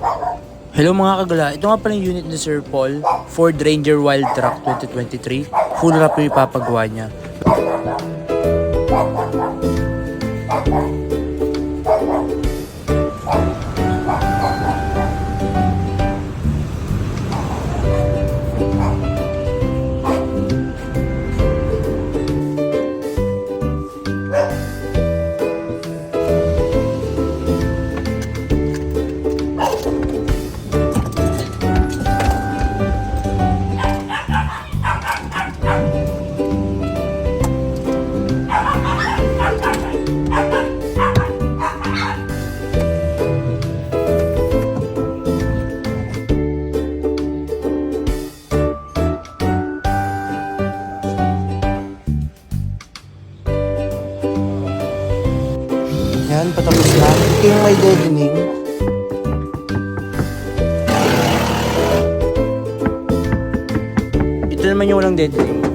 Hello mga kagala, ito nga pala yung unit ni Sir Paul, Ford Ranger Wildtrak 2023. Full wrap yung ipapagawa niya. Yan, patapos na. Ito yung may deadening. Ito naman yung walang deadening.